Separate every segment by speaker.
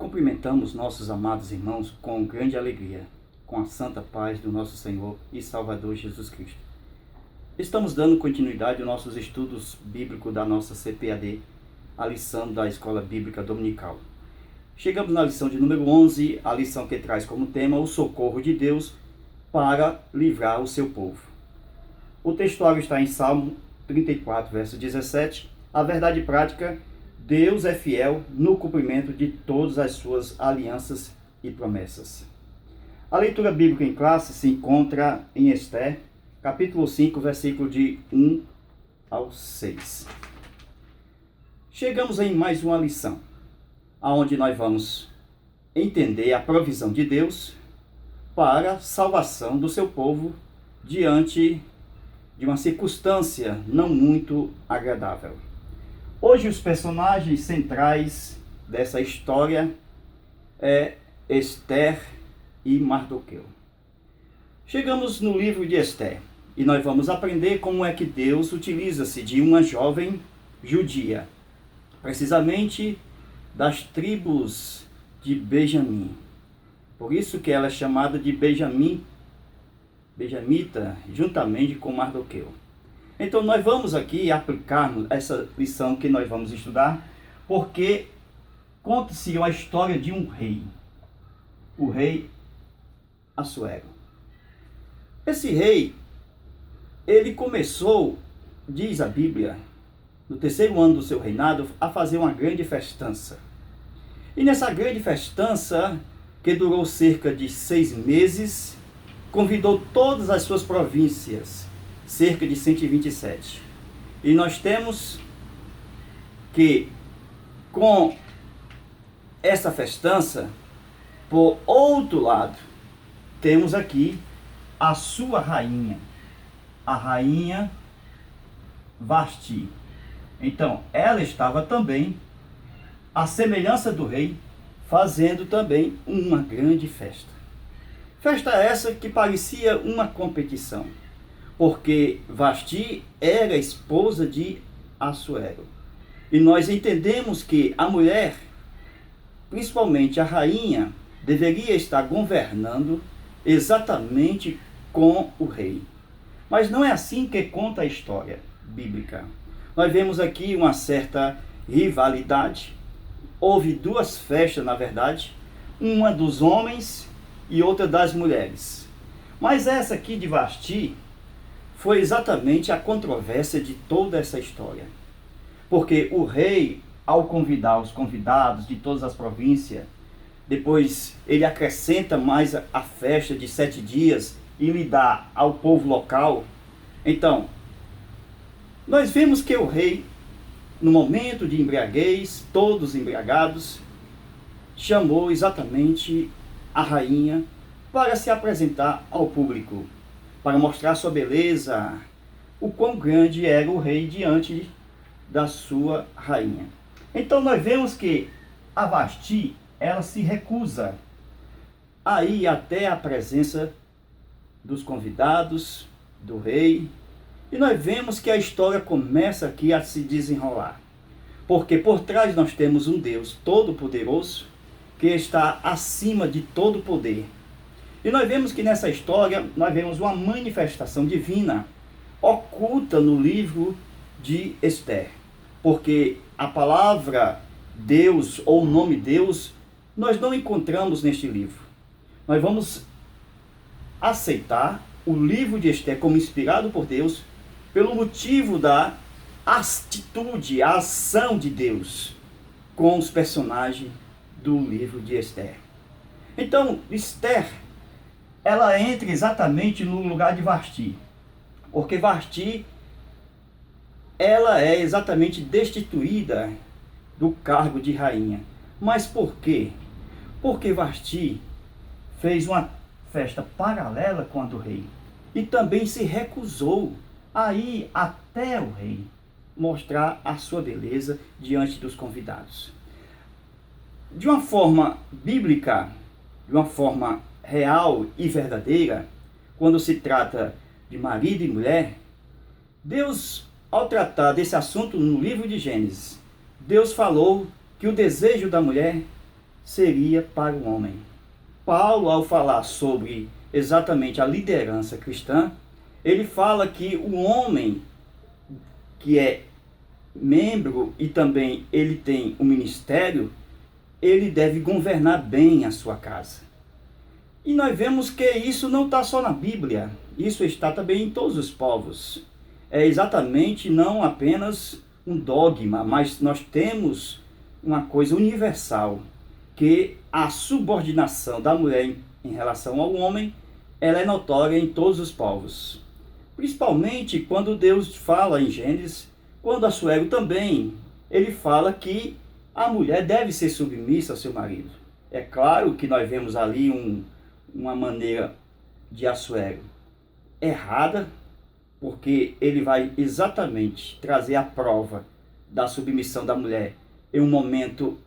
Speaker 1: Cumprimentamos nossos amados irmãos com grande alegria, com a santa paz do nosso Senhor e Salvador Jesus Cristo. Estamos dando continuidade aos nossos estudos bíblicos da nossa CPAD, a lição da Escola Bíblica Dominical. Chegamos na lição de número 11, a lição que traz como tema o socorro de Deus para livrar o seu povo. O textuário está em Salmo 34, verso 17. A verdade prática: Deus é fiel no cumprimento de todas as suas alianças e promessas. A leitura bíblica em classe se encontra em Esther, capítulo 5, versículo de 1 ao 6. Chegamos em mais uma lição, onde nós vamos entender a provisão de Deus para a salvação do seu povo diante de uma circunstância não muito agradável. Hoje os personagens centrais dessa história é Esther e Mardoqueu. Chegamos no livro de Esther e nós vamos aprender como é que Deus utiliza-se de uma jovem judia, precisamente das tribos de Benjamim. Por isso que ela é chamada de Benjamita, juntamente com Mardoqueu. Então nós vamos aqui aplicar essa lição que nós vamos estudar, porque conta-se a história de um rei, o rei Assuero. Esse rei, ele começou, diz a Bíblia, no terceiro ano do seu reinado, a fazer uma grande festança. E nessa grande festança, que durou cerca de 6 meses, convidou todas as suas províncias, cerca de 127. E nós temos que, com essa festança, por outro lado, temos aqui a sua rainha, a rainha Vasti. Então, ela estava também, à semelhança do rei, fazendo também uma grande festa. Festa essa que parecia uma competição, porque Vasti era esposa de Assuero. E nós entendemos que a mulher, principalmente a rainha, deveria estar governando exatamente com o rei. Mas não é assim que conta a história bíblica. Nós vemos aqui uma certa rivalidade. Houve 2 festas, na verdade, uma dos homens e outra das mulheres. Mas essa aqui de Vasti foi exatamente a controvérsia de toda essa história. Porque o rei, ao convidar os convidados de todas as províncias, depois ele acrescenta mais a festa de 7 dias e lhe dá ao povo local. Então, nós vemos que o rei, no momento de embriaguez, todos embriagados, chamou exatamente a rainha para se apresentar ao público, para mostrar sua beleza, o quão grande era o rei diante da sua rainha. Então nós vemos que a Vasti, ela se recusa a ir até a presença dos convidados, do rei, e nós vemos que a história começa aqui a se desenrolar. Porque por trás nós temos um Deus todo-poderoso, que está acima de todo poder. E nós vemos que nessa história, nós vemos uma manifestação divina oculta no livro de Esther. Porque a palavra Deus, ou o nome Deus, nós não encontramos neste livro. Nós vamos aceitar o livro de Esther como inspirado por Deus, pelo motivo da atitude, a ação de Deus com os personagens do livro de Esther. Então, Esther, ela entra exatamente no lugar de Vasti, porque Vasti, ela é exatamente destituída do cargo de rainha. Mas por quê? Porque Vasti fez uma festa paralela com a do rei e também se recusou a ir até o rei mostrar a sua beleza diante dos convidados. De uma forma bíblica, de uma forma real e verdadeira, quando se trata de marido e mulher, Deus, ao tratar desse assunto no livro de Gênesis, Deus falou que o desejo da mulher seria para o homem. Paulo, ao falar sobre exatamente a liderança cristã, ele fala que o homem que é membro e também ele tem um ministério, ele deve governar bem a sua casa. E nós vemos que isso não está só na Bíblia, isso está também em todos os povos. É exatamente não apenas um dogma, mas nós temos uma coisa universal, que a subordinação da mulher em relação ao homem, ela é notória em todos os povos. Principalmente quando Deus fala em Gênesis, quando Assuero também, ele fala que a mulher deve ser submissa ao seu marido. É claro que nós vemos ali uma maneira de Assuero errada, porque ele vai exatamente trazer a prova da submissão da mulher em um momento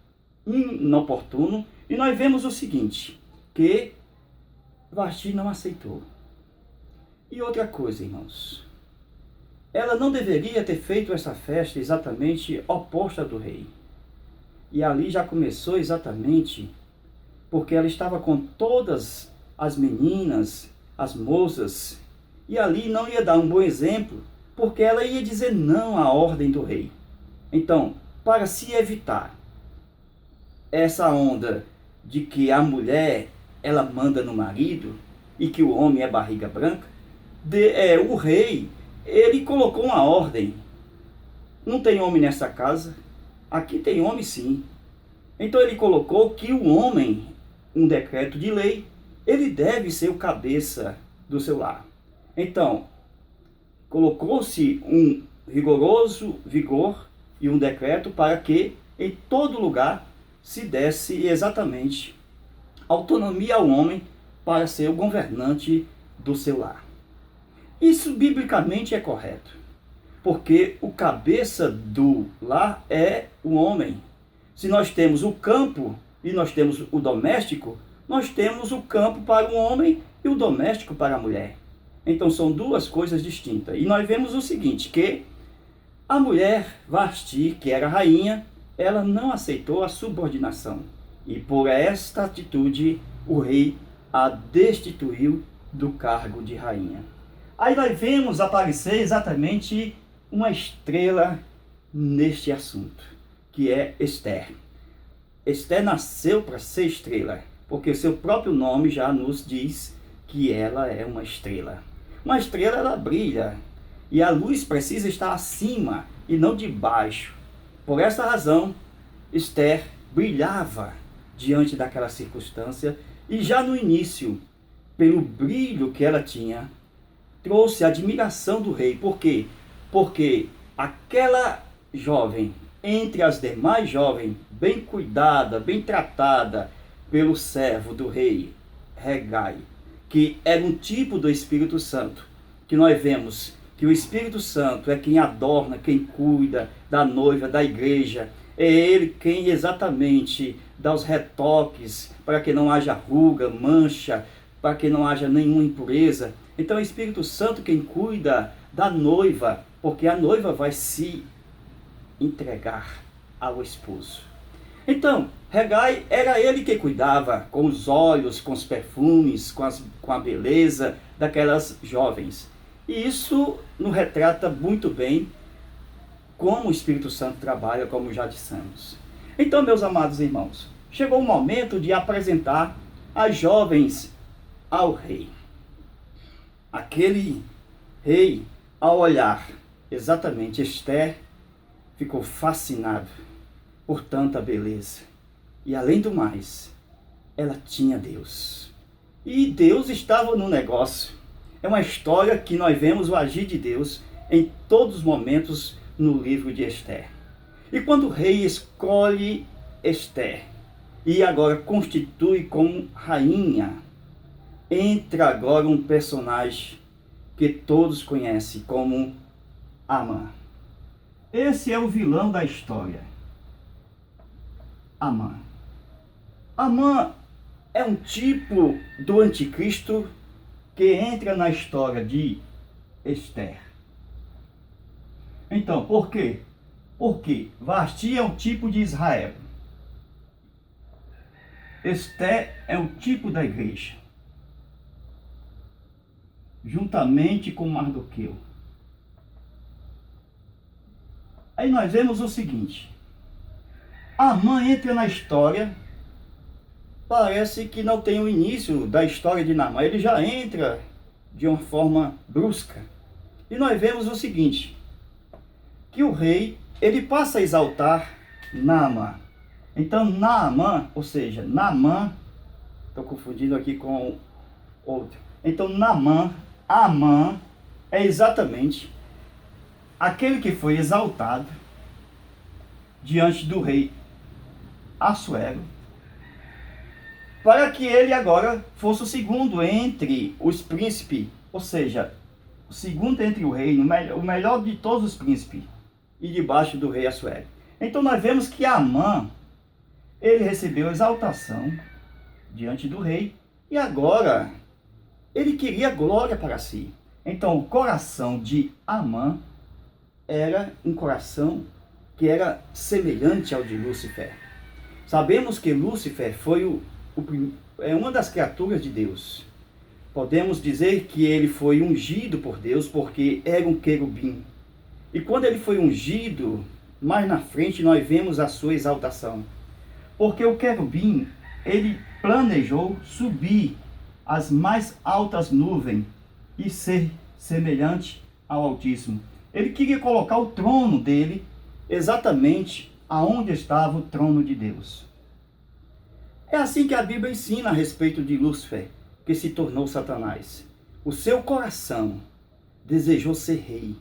Speaker 1: inoportuno. E nós vemos o seguinte, que Vasti não aceitou. E outra coisa, irmãos, ela não deveria ter feito essa festa exatamente oposta do rei. E ali já começou exatamente porque ela estava com todas as meninas, as moças, e ali não ia dar um bom exemplo, porque ela ia dizer não à ordem do rei. Então, para se evitar essa onda de que a mulher, ela manda no marido e que o homem é barriga branca, o rei, ele colocou uma ordem. Não tem homem nessa casa, aqui tem homem sim. Então ele colocou que o homem, um decreto de lei, ele deve ser o cabeça do seu lar. Então, colocou-se um rigoroso vigor e um decreto para que em todo lugar se desse exatamente autonomia ao homem para ser o governante do seu lar. Isso biblicamente é correto, porque o cabeça do lar é o homem. Se nós temos o campo e nós temos o doméstico, nós temos o campo para o homem e o doméstico para a mulher. Então são duas coisas distintas. E nós vemos o seguinte, que a mulher Vasti, que era rainha, ela não aceitou a subordinação. E por esta atitude, o rei a destituiu do cargo de rainha. Aí nós vemos aparecer exatamente uma estrela neste assunto, que é Esther. Esther nasceu para ser estrela, porque o seu próprio nome já nos diz que ela é uma estrela. Uma estrela, ela brilha, e a luz precisa estar acima e não debaixo. Por essa razão, Esther brilhava diante daquela circunstância, e já no início, pelo brilho que ela tinha, trouxe a admiração do rei. Por quê? Porque aquela jovem, entre as demais jovens, bem cuidada, bem tratada pelo servo do rei, Hegai, que era um tipo do Espírito Santo, que nós vemos que o Espírito Santo é quem adorna, quem cuida da noiva, da igreja, é ele quem exatamente dá os retoques para que não haja ruga, mancha, para que não haja nenhuma impureza. Então é o Espírito Santo quem cuida da noiva, porque a noiva vai se entregar ao esposo. Então, Hegai era ele que cuidava com os olhos, com os perfumes, com a beleza daquelas jovens. E isso nos retrata muito bem como o Espírito Santo trabalha, como já dissemos. Então, meus amados irmãos, chegou o momento de apresentar as jovens ao rei. Aquele rei, ao olhar exatamente Esther, ficou fascinado por tanta beleza. E além do mais, ela tinha Deus. E Deus estava no negócio. É uma história que nós vemos o agir de Deus em todos os momentos no livro de Esther. E quando o rei escolhe Esther e agora constitui como rainha, entra agora um personagem que todos conhecem como Amã. Esse é o vilão da história. Amã. Amã é um tipo do anticristo que entra na história de Esther. Então, por quê? Porque Vasti é um tipo de Israel. Esté é o tipo da igreja, juntamente com Mardoqueu. Aí nós vemos o seguinte: Amã entra na história, parece que não tem o início da história de Naamã, ele já entra de uma forma brusca. E nós vemos o seguinte, que o rei, ele passa a exaltar Naamã. Então Naamã, ou seja, Naamã, estou confundindo aqui com outro. Então Naamã, Amã, é exatamente aquele que foi exaltado diante do rei Assuero, para que ele agora fosse o segundo entre os príncipes, ou seja, o segundo entre o reino, o melhor de todos os príncipes, e debaixo do rei Assuero. Então nós vemos que Amã, ele recebeu exaltação diante do rei, e agora ele queria glória para si. Então o coração de Amã era um coração que era semelhante ao de Lúcifer. Sabemos que Lúcifer foi uma das criaturas de Deus. Podemos dizer que ele foi ungido por Deus porque era um querubim. E quando ele foi ungido, mais na frente nós vemos a sua exaltação. Porque o querubim, ele planejou subir as mais altas nuvens e ser semelhante ao Altíssimo. Ele queria colocar o trono dele exatamente aonde estava o trono de Deus. É assim que a Bíblia ensina a respeito de Lúcifer, que se tornou Satanás. O seu coração desejou ser rei.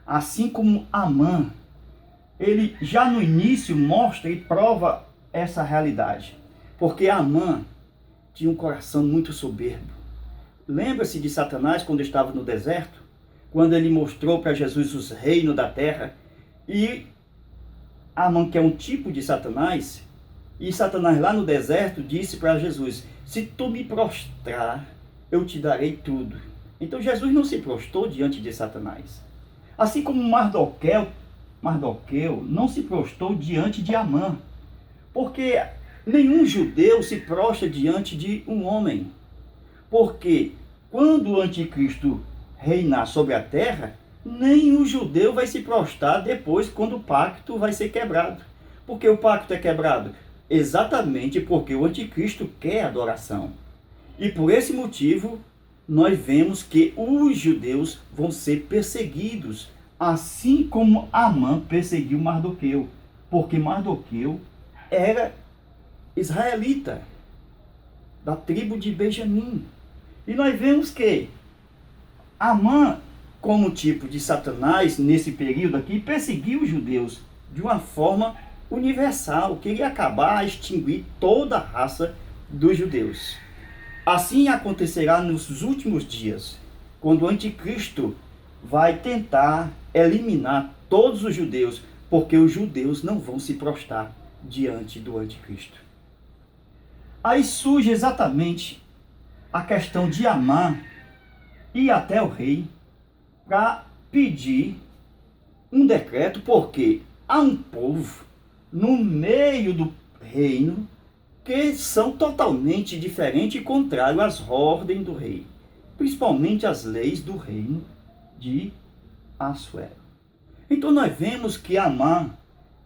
Speaker 1: Assim como Amã, ele já no início mostra e prova essa realidade. Porque Amã tinha um coração muito soberbo. Lembra-se de Satanás quando estava no deserto? Quando ele mostrou para Jesus os reinos da terra. E Amã, que é um tipo de Satanás, e Satanás lá no deserto disse para Jesus: se tu me prostrar, eu te darei tudo. Então Jesus não se prostrou diante de Satanás. Assim como Mardoqueu não se prostrou diante de Amã. Porque nenhum judeu se prostra diante de um homem. Porque quando o anticristo reinar sobre a terra, nem o judeu vai se prostrar depois quando o pacto vai ser quebrado. Por que o pacto é quebrado? Exatamente porque o anticristo quer adoração. E por esse motivo, nós vemos que os judeus vão ser perseguidos, assim como Amã perseguiu Mardoqueu. Porque Mardoqueu era israelita, da tribo de Benjamim. E nós vemos que Amã, como tipo de Satanás, nesse período aqui, perseguiu os judeus de uma forma universal, queria acabar, extinguir toda a raça dos judeus. Assim acontecerá nos últimos dias, quando o anticristo vai tentar eliminar todos os judeus, porque os judeus não vão se prostrar diante do anticristo. Aí surge exatamente a questão de Amã ir até o rei para pedir um decreto, porque há um povo no meio do reino que são totalmente diferentes e contrários às ordens do rei, principalmente às leis do reino de Assuero. Então nós vemos que Amã,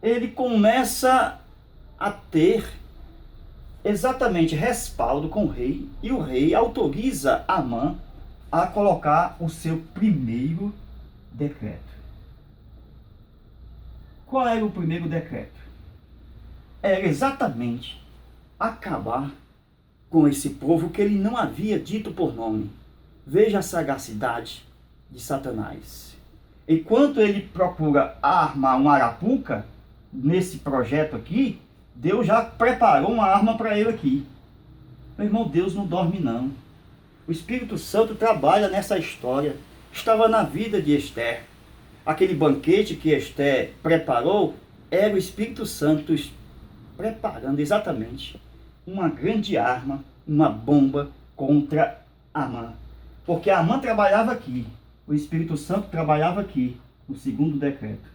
Speaker 1: ele começa a ter exatamente respaldo com o rei, e o rei autoriza Amã a colocar o seu primeiro decreto. Qual era o primeiro decreto? Era exatamente acabar com esse povo que ele não havia dito por nome. Veja a sagacidade de Satanás. Enquanto ele procura armar uma arapuca, nesse projeto aqui, Deus já preparou uma arma para ele aqui. Meu irmão, Deus não dorme não. O Espírito Santo trabalha nessa história. Estava na vida de Esther. Aquele banquete que Esther preparou era o Espírito Santo preparando exatamente uma grande arma, uma bomba contra Amã. Porque Amã trabalhava aqui, o Espírito Santo trabalhava aqui, no segundo decreto.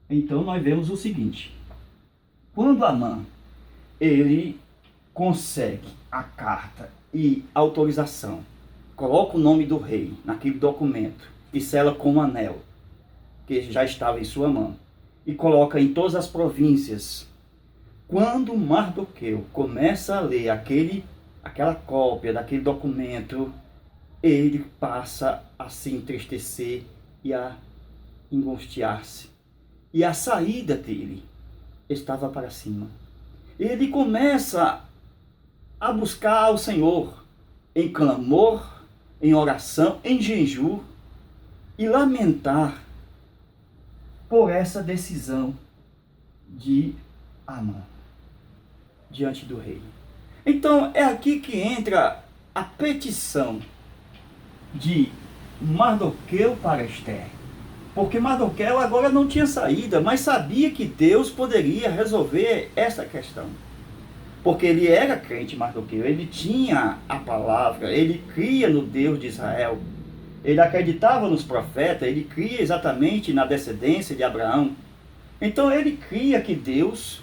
Speaker 1: Então nós vemos o seguinte: quando Amã ele consegue a carta e autorização, coloca o nome do rei naquele documento e sela com um anel que já estava em sua mão e coloca em todas as províncias. Quando Mardoqueu começa a ler aquela cópia daquele documento, ele passa a se entristecer e a angustiar-se. E a saída dele estava para cima. Ele começa a buscar o Senhor em clamor, em oração, em jejum e lamentar por essa decisão de Amã diante do rei. Então é aqui que entra a petição de Mardoqueu para Esther. Porque Mardoqueu agora não tinha saída, mas sabia que Deus poderia resolver essa questão. Porque ele era crente, Mardoqueu, ele tinha a palavra, ele cria no Deus de Israel, ele acreditava nos profetas, ele cria exatamente na descendência de Abraão. Então ele cria que Deus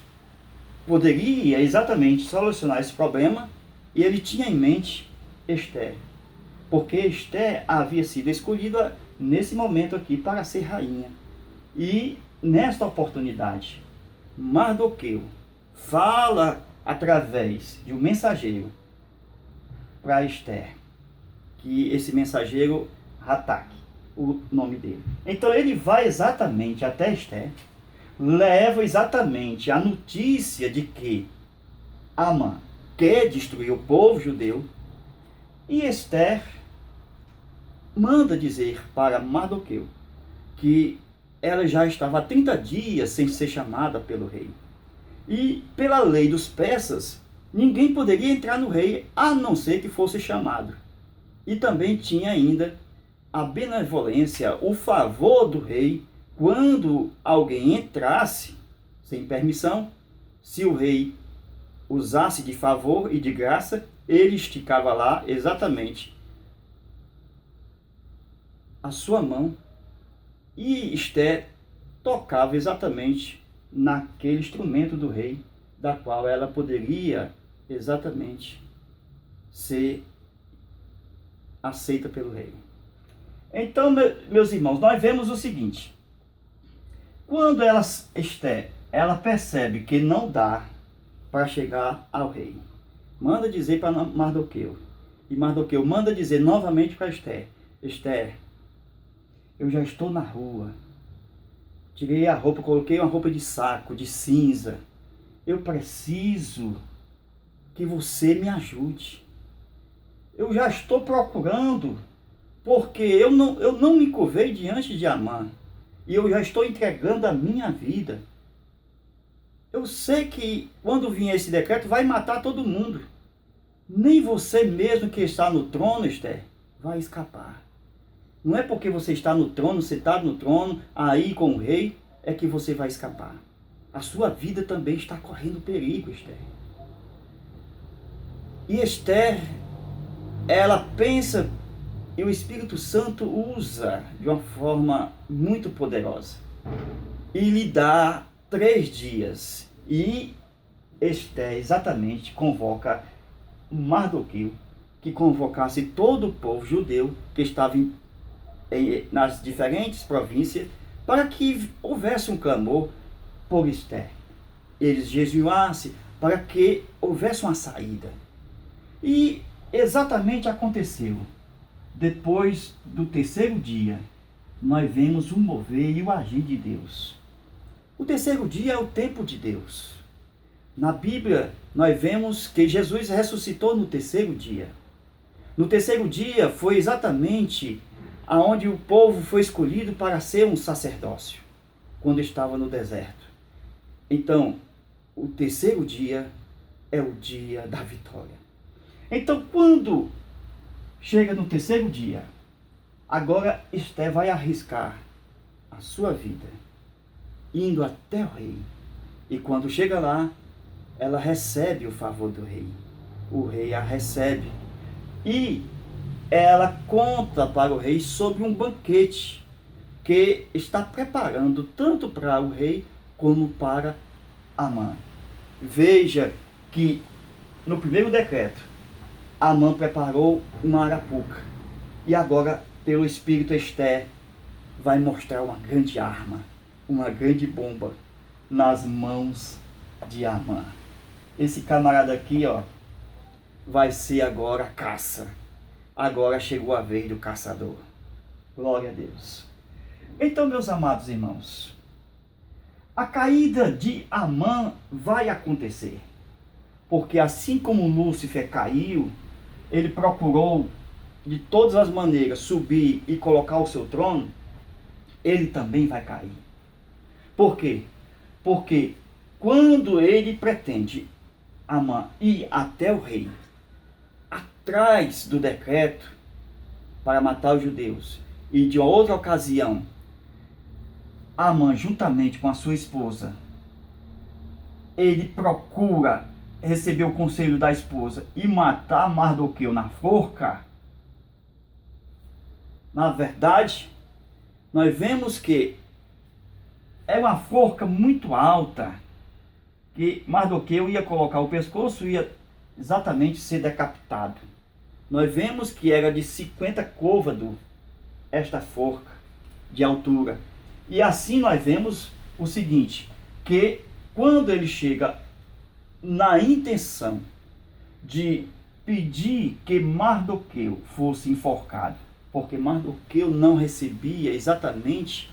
Speaker 1: poderia exatamente solucionar esse problema e ele tinha em mente Esther. Porque Esther havia sido escolhida nesse momento aqui para ser rainha. E nesta oportunidade, Mardoqueu fala através de um mensageiro para Esther, que esse mensageiro, Hatak, o nome dele. Então ele vai exatamente até Esther, leva exatamente a notícia de que Amã quer destruir o povo judeu, e Esther manda dizer para Mardoqueu que ela já estava há 30 dias sem ser chamada pelo rei. E pela lei dos persas, ninguém poderia entrar no rei a não ser que fosse chamado. E também tinha ainda a benevolência, o favor do rei, quando alguém entrasse sem permissão, se o rei usasse de favor e de graça, ele esticava lá exatamente a sua mão e Esther tocava exatamente naquele instrumento do rei, da qual ela poderia exatamente ser aceita pelo rei. Então, meus irmãos, nós vemos o seguinte: quando Esther percebe que não dá para chegar ao rei, manda dizer para Mardoqueu, e Mardoqueu manda dizer novamente para Esther: Esther, eu já estou na rua, tirei a roupa, coloquei uma roupa de saco, de cinza, eu preciso que você me ajude. Eu já estou procurando, porque eu não me curvei diante de Amã, e eu já estou entregando a minha vida. Eu sei que quando vier esse decreto vai matar todo mundo. Nem você mesmo que está no trono, Esther, vai escapar. Não é porque você está no trono, sentado no trono, aí com o rei, é que você vai escapar. A sua vida também está correndo perigo, Esther. E Esther, ela pensa, e o Espírito Santo usa de uma forma muito poderosa. E lhe dá 3 dias. E Esther exatamente convoca Mardoqueu, que convocasse todo o povo judeu que estava nas diferentes províncias, para que houvesse um clamor por Esther. Eles jejuassem para que houvesse uma saída. E exatamente aconteceu. Depois do 3º dia, nós vemos o mover e o agir de Deus. O 3º dia é o tempo de Deus. Na Bíblia, nós vemos que Jesus ressuscitou no 3º dia. No 3º dia foi exatamente aonde o povo foi escolhido para ser um sacerdócio, quando estava no deserto. Então, o 3º dia é o dia da vitória. Então, quando chega no 3º dia, agora Esther vai arriscar a sua vida, indo até o rei. E quando chega lá, ela recebe o favor do rei. O rei a recebe. E ela conta para o rei sobre um banquete que está preparando tanto para o rei como para Amã. Veja que no primeiro decreto, Amã preparou uma arapuca. E agora, pelo Espírito, Esther vai mostrar uma grande arma, uma grande bomba nas mãos de Amã. Esse camarada aqui, ó, vai ser agora a caça. Agora chegou a vez do caçador. Glória a Deus. Então, meus amados irmãos, a caída de Amã vai acontecer. Porque assim como Lúcifer caiu, ele procurou de todas as maneiras subir e colocar o seu trono, ele também vai cair. Por quê? Porque quando ele pretende, Amã, ir até o rei, atrás do decreto para matar os judeus, e de outra ocasião, Amã, juntamente com a sua esposa, ele procura receber o conselho da esposa e matar Mardoqueu na forca. Na verdade, nós vemos que é uma forca muito alta, que Mardoqueu ia colocar o pescoço e ia exatamente ser decapitado. Nós vemos que era de 50 côvados esta forca de altura. E assim nós vemos o seguinte, que quando ele chega na intenção de pedir que Mardoqueu fosse enforcado, porque Mardoqueu não recebia exatamente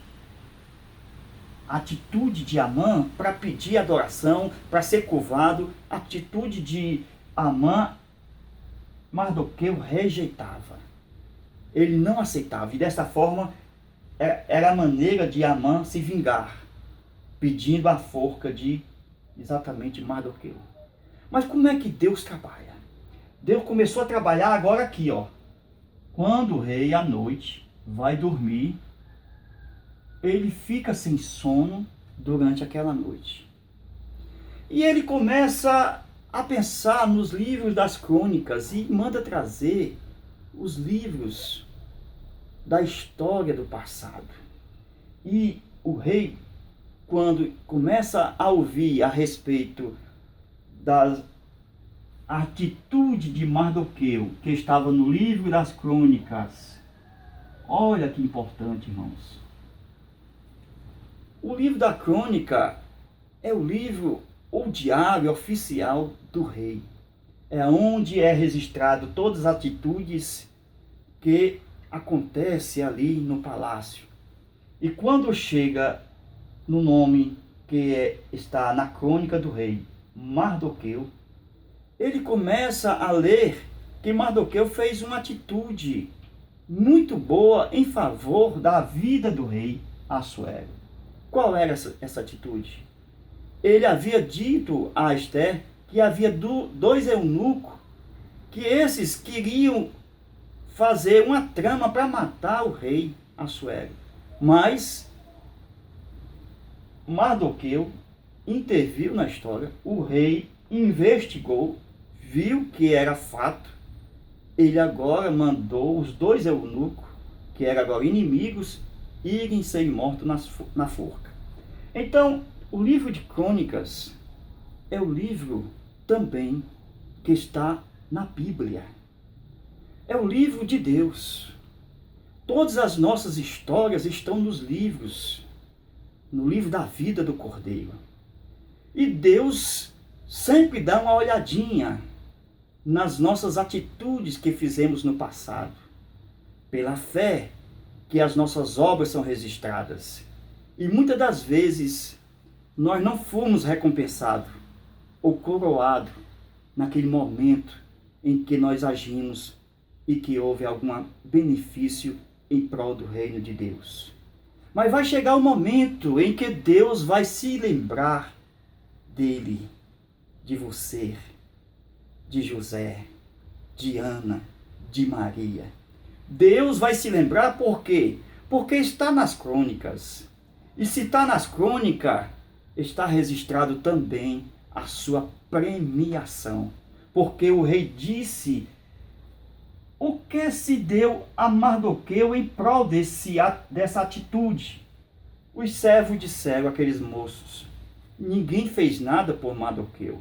Speaker 1: a atitude de Amã para pedir adoração, para ser curvado, a atitude de Amã, Mardoqueu rejeitava. Ele não aceitava, e dessa forma era a maneira de Amã se vingar, pedindo a forca de exatamente Mardoqueu. Mas como é que Deus trabalha? Deus começou a trabalhar agora aqui, ó. Quando o rei à noite vai dormir, ele fica sem sono durante aquela noite. E ele começa a pensar nos livros das crônicas e manda trazer os livros da história do passado. E o rei, quando começa a ouvir a respeito da atitude de Mardoqueu, que estava no livro das crônicas, olha que importante, irmãos. O livro da crônica é o livro ou diário oficial do rei. É onde é registrado todas as atitudes que acontecem ali no palácio. E quando chega no nome que está na crônica do rei, Mardoqueu, ele começa a ler que Mardoqueu fez uma atitude muito boa em favor da vida do rei Assuero. Qual era essa atitude? Ele havia dito a Esther que havia dois eunucos, que esses queriam fazer uma trama para matar o rei Assuero. Mas Mardoqueu interviu na história, o rei investigou, viu que era fato, ele agora mandou os dois eunucos, que eram agora inimigos, irem ser mortos na forca. Então, o livro de crônicas é o livro também que está na Bíblia. É o livro de Deus. Todas as nossas histórias estão nos livros, no livro da vida do Cordeiro. E Deus sempre dá uma olhadinha nas nossas atitudes que fizemos no passado. Pela fé que as nossas obras são registradas. E muitas das vezes nós não fomos recompensados ou coroados naquele momento em que nós agimos e que houve algum benefício em prol do reino de Deus. Mas vai chegar o momento em que Deus vai se lembrar dele, de você, de José, de Ana, de Maria. Deus vai se lembrar por quê? Porque está nas crônicas. E se está nas crônicas, está registrado também a sua premiação. Porque o rei disse o que se deu a Mardoqueu em prol dessa atitude. Os servos disseram, aqueles moços, ninguém fez nada por Mardoqueu.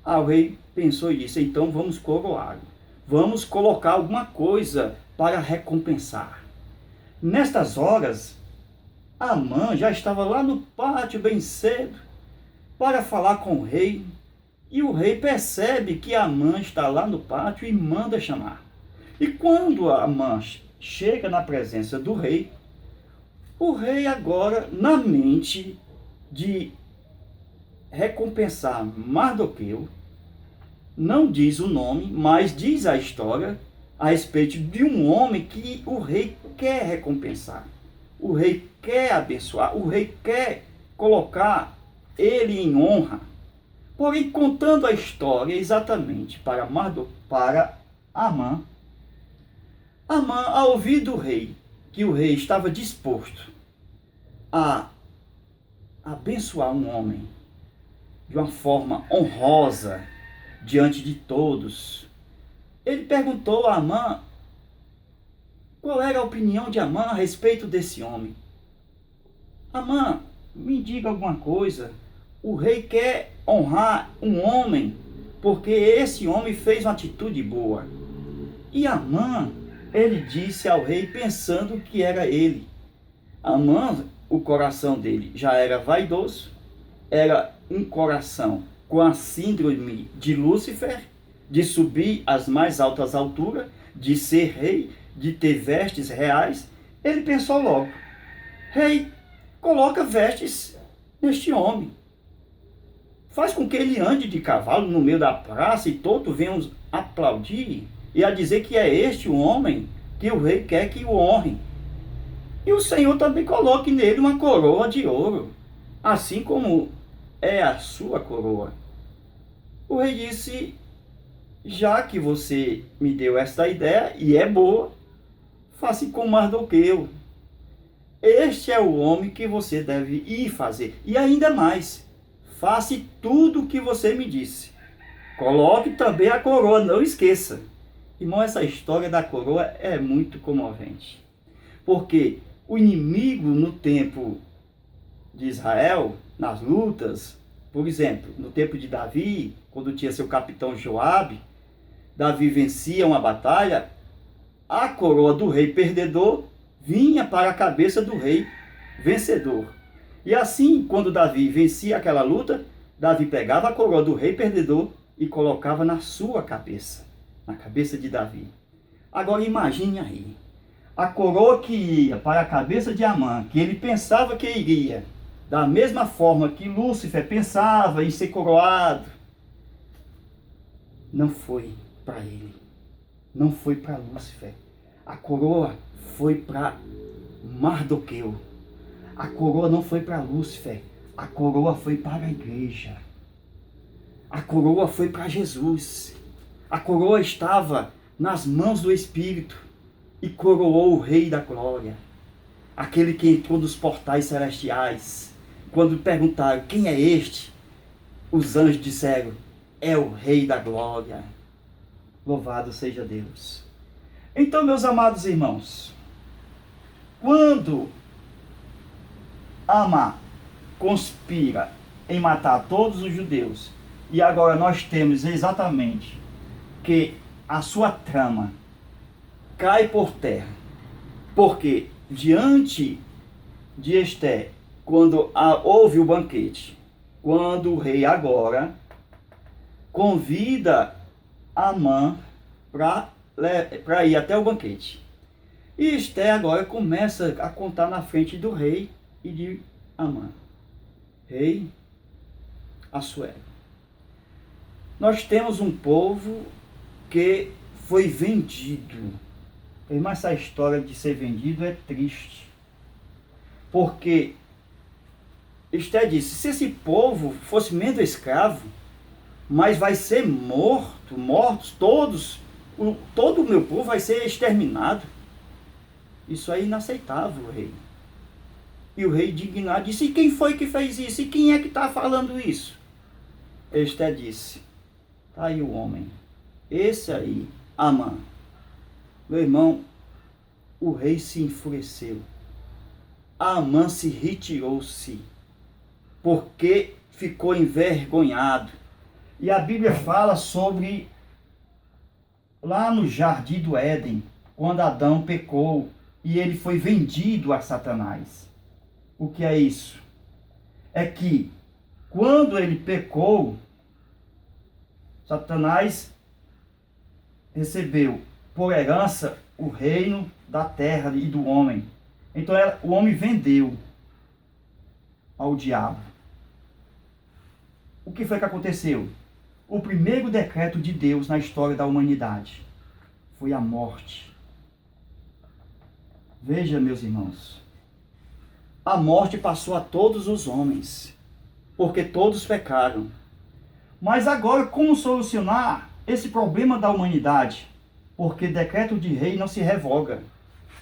Speaker 1: O rei pensou e disse: então vamos coroá-lo. Vamos colocar alguma coisa para recompensar. Nestas horas, Amã já estava lá no pátio bem cedo para falar com o rei. E o rei percebe que Amã está lá no pátio e manda chamar. E quando Amã chega na presença do rei, o rei agora, na mente de recompensar Mardoqueu, não diz o nome, mas diz a história a respeito de um homem que o rei quer recompensar. O rei quer abençoar, o rei quer colocar ele em honra. Porém, contando a história exatamente para Amã, ao ouvir do rei que o rei estava disposto a abençoar um homem de uma forma honrosa diante de todos, ele perguntou a Amã qual era a opinião de Amã a respeito desse homem. Amã, me diga alguma coisa. O rei quer honrar um homem porque esse homem fez uma atitude boa. E Amã, ele disse ao rei pensando que era ele. Amã, o coração dele já era vaidoso, era um coração com a síndrome de Lúcifer, de subir às mais altas alturas, de ser rei, de ter vestes reais. Ele pensou logo: rei, coloca vestes neste homem. Faz com que ele ande de cavalo no meio da praça e todos venham aplaudir e a dizer que é este o homem que o rei quer que o honre. E o Senhor também coloque nele uma coroa de ouro, assim como é a sua coroa. O rei disse: já que você me deu esta ideia, e é boa, faça com Mardoqueu. Este é o homem que você deve ir fazer. E ainda mais, faça tudo o que você me disse. Coloque também a coroa, não esqueça. Irmão, essa história da coroa é muito comovente. Porque o inimigo no tempo de Israel, nas lutas, por exemplo, no tempo de Davi, quando tinha seu capitão Joabe, Davi vencia uma batalha, a coroa do rei perdedor vinha para a cabeça do rei vencedor. E assim, quando Davi vencia aquela luta, Davi pegava a coroa do rei perdedor e colocava na sua cabeça, na cabeça de Davi. Agora imagine aí, a coroa que ia para a cabeça de Amã, que ele pensava que iria, da mesma forma que Lúcifer pensava em ser coroado, não foi para ele, não foi para Lúcifer. A coroa foi para Mardoqueu. A coroa não foi para Lúcifer, a coroa foi para a igreja. A coroa foi para Jesus. A coroa estava nas mãos do Espírito e coroou o Rei da Glória, aquele que entrou nos portais celestiais. Quando perguntaram: quem é este? Os anjos disseram: é o Rei da Glória. Louvado seja Deus. Então, meus amados irmãos, quando Amã conspira em matar todos os judeus, e agora nós temos exatamente que a sua trama cai por terra, porque diante de Ester, quando houve o banquete, quando o rei agora convida Amã para ir até o banquete, e Ester agora começa a contar na frente do rei e de Amã: rei Assuero, nós temos um povo que foi vendido. Mas essa história de ser vendido é triste, porque Ester disse: se esse povo fosse menos escravo, mas vai ser mortos todos, todo o meu povo vai ser exterminado. Isso é inaceitável, rei. E o rei, indignado, disse: e quem foi que fez isso? E quem é que está falando isso? Ester disse: está aí o homem, esse aí, Amã. Meu irmão, o rei se enfureceu. Amã se retirou-se, porque ficou envergonhado. E a Bíblia fala sobre, lá no Jardim do Éden, quando Adão pecou e ele foi vendido a Satanás. O que é isso? É que, quando ele pecou, Satanás recebeu por herança o reino da terra e do homem. Então o homem vendeu ao diabo. O que foi que aconteceu? O primeiro decreto de Deus na história da humanidade foi a morte. Veja, meus irmãos, a morte passou a todos os homens, porque todos pecaram. Mas agora, como solucionar esse problema da humanidade? Porque decreto de rei não se revoga.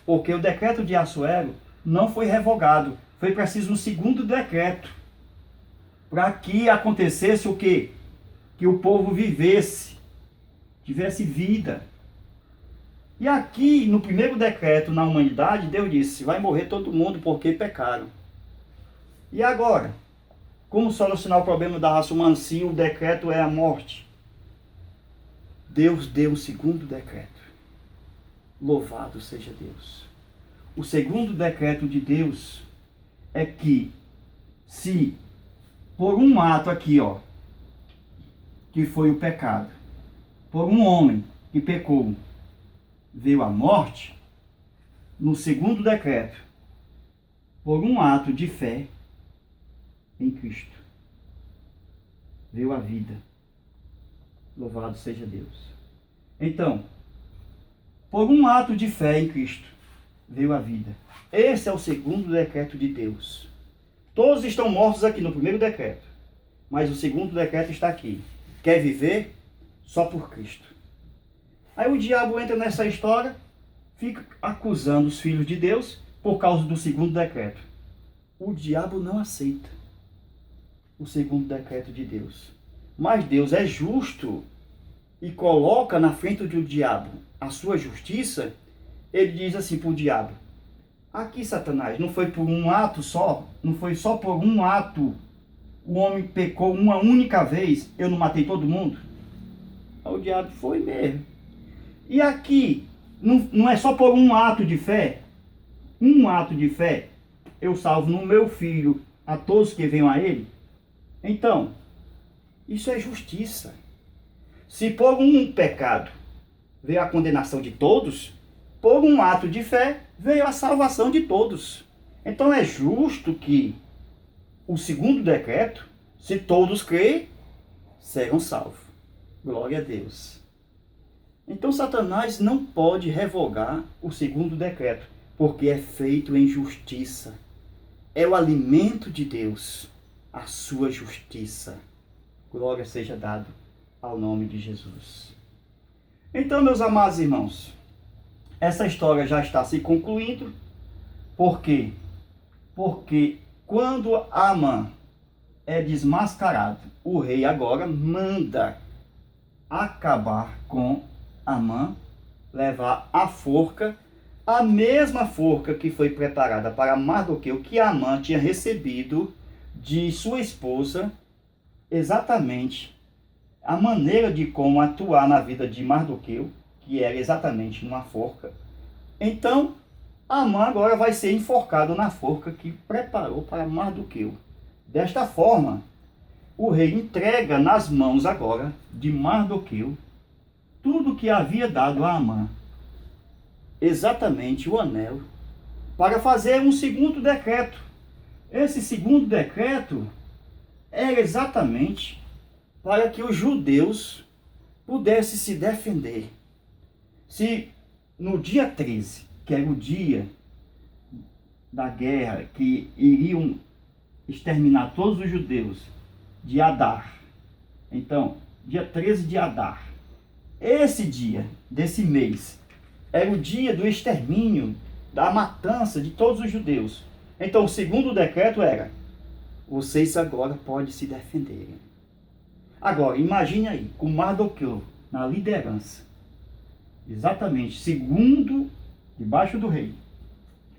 Speaker 1: Porque o decreto de Assuero não foi revogado. Foi preciso um segundo decreto para que acontecesse o quê? Que o povo vivesse, tivesse vida. E aqui, no primeiro decreto na humanidade, Deus disse, vai morrer todo mundo porque pecaram. E agora? Como solucionar o problema da raça humana se o decreto é a morte? Deus deu um segundo decreto. Louvado seja Deus. O segundo decreto de Deus é que, se por um ato aqui, que foi o pecado, por um homem que pecou, veio a morte, no segundo decreto, por um ato de fé em Cristo, veio a vida. Louvado seja Deus. Então, por um ato de fé em Cristo, veio a vida. Esse é o segundo decreto de Deus. Todos estão mortos aqui no primeiro decreto, mas o segundo decreto está aqui. Quer viver? Só por Cristo. Aí o diabo entra nessa história, fica acusando os filhos de Deus por causa do segundo decreto. O diabo não aceita o segundo decreto de Deus. Mas Deus é justo e coloca na frente do diabo a sua justiça. Ele diz assim para o diabo, aqui, Satanás, não foi por um ato só, não foi só por um ato, o homem pecou uma única vez, eu não matei todo mundo? Aí o diabo foi mesmo. E aqui, não é só por um ato de fé, eu salvo no meu filho a todos que venham a ele? Então, isso é justiça. Se por um pecado veio a condenação de todos, por um ato de fé veio a salvação de todos. Então é justo que o segundo decreto, se todos crerem, serão salvos. Glória a Deus. Então Satanás não pode revogar o segundo decreto, porque é feito em justiça. É o alimento de Deus, a sua justiça. Glória seja dado ao nome de Jesus. Então, meus amados irmãos, essa história já está se concluindo. Por quê? Porque quando Amã é desmascarado, o rei agora manda acabar com Amã, levar a forca, a mesma forca que foi preparada para Mardoqueu, que Amã tinha recebido de sua esposa, exatamente a maneira de como atuar na vida de Mardoqueu, que era exatamente uma forca. Então, Amã agora vai ser enforcado na forca que preparou para Mardoqueu. Desta forma, o rei entrega nas mãos agora de Mardoqueu tudo que havia dado a Amã, exatamente o anel, para fazer um segundo decreto. Esse segundo decreto era exatamente para que os judeus pudessem se defender. Se no dia 13, que era o dia da guerra, que iriam exterminar todos os judeus, de Adar. Então, dia 13 de Adar. Esse dia, desse mês, era o dia do extermínio, da matança de todos os judeus. Então, o segundo decreto era, vocês agora podem se defenderem. Agora, imagine aí, com Mardoqueu na liderança, exatamente, segundo, debaixo do rei.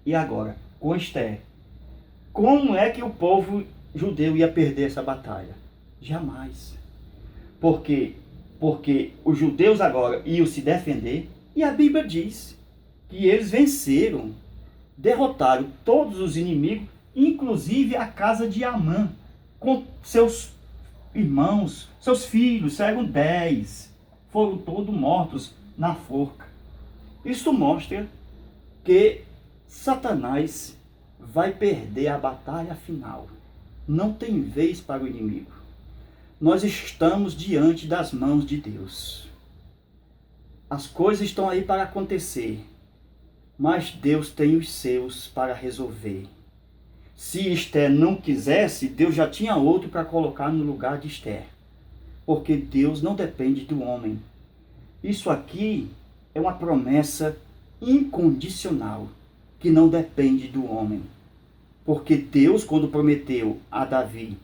Speaker 1: E agora, com Esther, como é que o povo judeu ia perder essa batalha? Jamais. Porque os judeus agora iam se defender, e a Bíblia diz que eles venceram, derrotaram todos os inimigos, inclusive a casa de Amã, com seus irmãos, seus filhos, saíram 10, foram todos mortos na forca. Isso mostra que Satanás vai perder a batalha final. Não tem vez para o inimigo. Nós estamos diante das mãos de Deus. As coisas estão aí para acontecer, mas Deus tem os seus para resolver. Se Esther não quisesse, Deus já tinha outro para colocar no lugar de Esther. Porque Deus não depende do homem. Isso aqui é uma promessa incondicional, que não depende do homem. Porque Deus, quando prometeu a Davi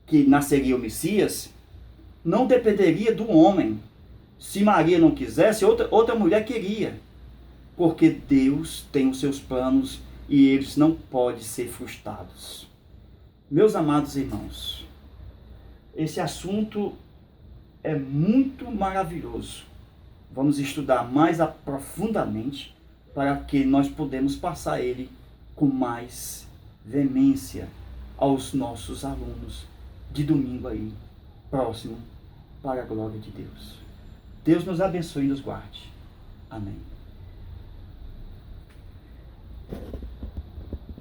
Speaker 1: que nasceria o Messias, não dependeria do homem. Se Maria não quisesse, outra mulher queria. Porque Deus tem os seus planos e eles não podem ser frustrados. Meus amados irmãos, esse assunto é muito maravilhoso. Vamos estudar mais aprofundadamente para que nós podemos passar ele com mais veemência aos nossos alunos de domingo aí, próximo, para a glória de Deus. Deus nos abençoe e nos guarde. Amém.